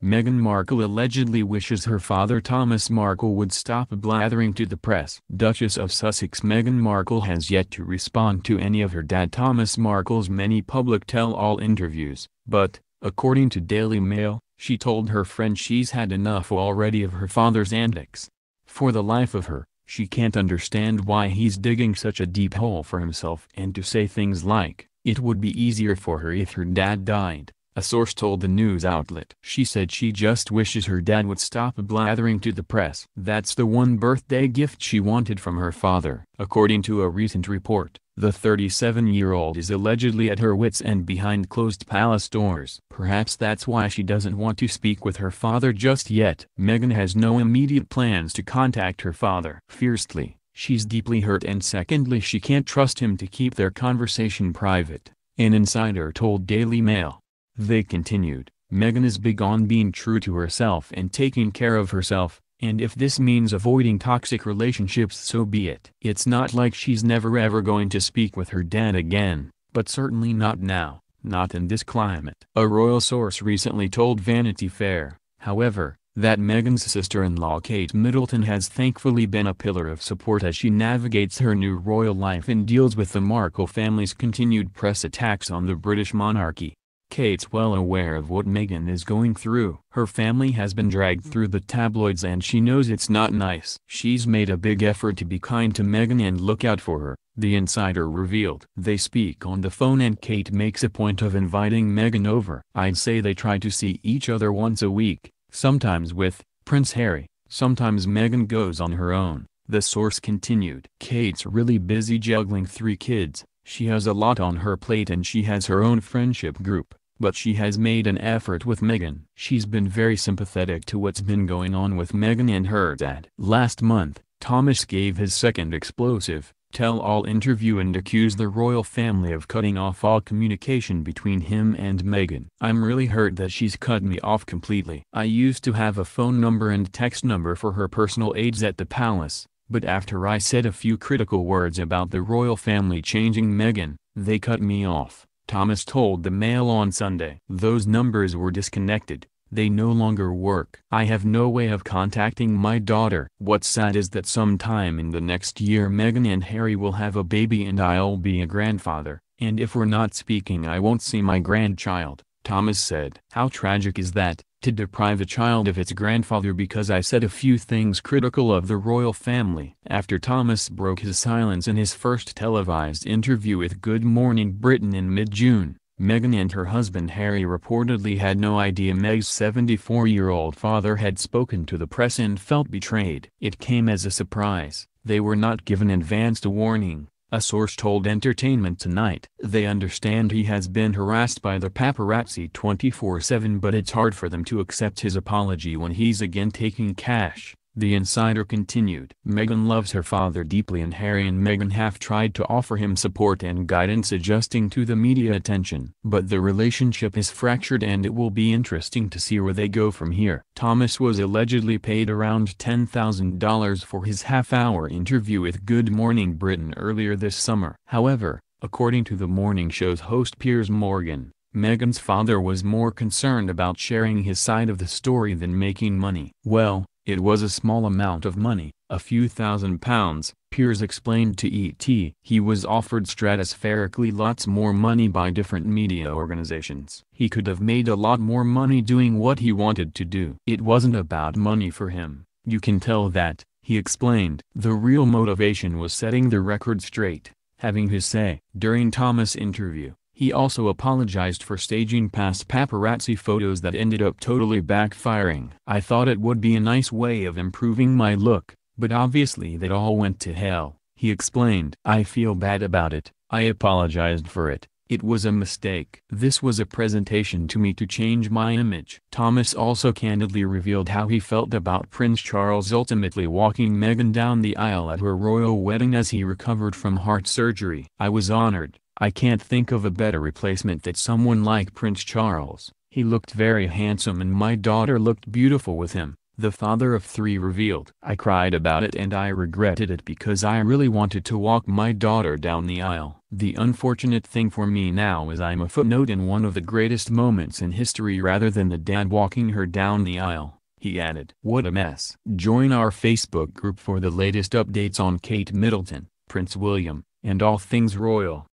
Meghan Markle allegedly wishes her father Thomas Markle would stop blathering to the press. Duchess of Sussex Meghan Markle has yet to respond to any of her dad Thomas Markle's many public tell-all interviews, but, according to Daily Mail, she told her friend she's had enough already of her father's antics. For the life of her, she can't understand why he's digging such a deep hole for himself, and to say things like, "It would be easier for her if her dad died," a source told the news outlet. She said she just wishes her dad would stop blathering to the press. That's the one birthday gift she wanted from her father. According to a recent report, the 37-year-old is allegedly at her wits' end behind closed palace doors. Perhaps that's why she doesn't want to speak with her father just yet. Meghan has no immediate plans to contact her father. Firstly, she's deeply hurt, and secondly, she can't trust him to keep their conversation private, an insider told Daily Mail. They continued, "Meghan is big on being true to herself and taking care of herself, and if this means avoiding toxic relationships, so be it. It's not like she's never ever going to speak with her dad again, but certainly not now, not in this climate." A royal source recently told Vanity Fair, however, that Meghan's sister-in-law Kate Middleton has thankfully been a pillar of support as she navigates her new royal life and deals with the Markle family's continued press attacks on the British monarchy. Kate's well aware of what Meghan is going through. Her family has been dragged through the tabloids and she knows it's not nice. She's made a big effort to be kind to Meghan and look out for her, the insider revealed. They speak on the phone and Kate makes a point of inviting Meghan over. "I'd say they try to see each other once a week, sometimes with Prince Harry, sometimes Meghan goes on her own," the source continued. Kate's really busy juggling 3 kids. She has a lot on her plate and she has her own friendship group, but she has made an effort with Meghan. She's been very sympathetic to what's been going on with Meghan and her dad. Last month, Thomas gave his second explosive, tell-all interview and accused the royal family of cutting off all communication between him and Meghan. "I'm really hurt that she's cut me off completely. I used to have a phone number and text number for her personal aides at the palace. But after I said a few critical words about the royal family changing Meghan, they cut me off," Thomas told the Mail on Sunday. "Those numbers were disconnected. They no longer work. I have no way of contacting my daughter. What's sad is that sometime in the next year Meghan and Harry will have a baby and I'll be a grandfather, and if we're not speaking I won't see my grandchild," Thomas said. "How tragic is that, to deprive a child of its grandfather because I said a few things critical of the royal family." After Thomas broke his silence in his first televised interview with Good Morning Britain in mid-June, Meghan and her husband Harry reportedly had no idea Meg's 74-year-old father had spoken to the press and felt betrayed. "It came as a surprise. They were not given advanced warning," a source told Entertainment Tonight. "They understand he has been harassed by the paparazzi 24/7, but it's hard for them to accept his apology when he's again taking cash," the insider continued. Meghan loves her father deeply and Harry and Meghan have tried to offer him support and guidance adjusting to the media attention. But the relationship is fractured and it will be interesting to see where they go from here. Thomas was allegedly paid around $10,000 for his half-hour interview with Good Morning Britain earlier this summer. However, according to the morning show's host Piers Morgan, Meghan's father was more concerned about sharing his side of the story than making money. "Well, it was a small amount of money, a few £1,000s, Piers explained to ET. "He was offered stratospherically lots more money by different media organizations. He could have made a lot more money doing what he wanted to do. It wasn't about money for him, you can tell that," he explained. "The real motivation was setting the record straight, having his say." During Thomas' interview, he also apologized for staging past paparazzi photos that ended up totally backfiring. "I thought it would be a nice way of improving my look, but obviously that all went to hell," he explained. "I feel bad about it. I apologized for it. It was a mistake. This was a presentation to me to change my image." Thomas also candidly revealed how he felt about Prince Charles ultimately walking Meghan down the aisle at her royal wedding as he recovered from heart surgery. "I was honored. I can't think of a better replacement than someone like Prince Charles. He looked very handsome and my daughter looked beautiful with him," the father of 3 revealed. "I cried about it and I regretted it because I really wanted to walk my daughter down the aisle." "The unfortunate thing for me now is I'm a footnote in one of the greatest moments in history rather than the dad walking her down the aisle," he added. "What a mess." Join our Facebook group for the latest updates on Kate Middleton, Prince William, and all things royal.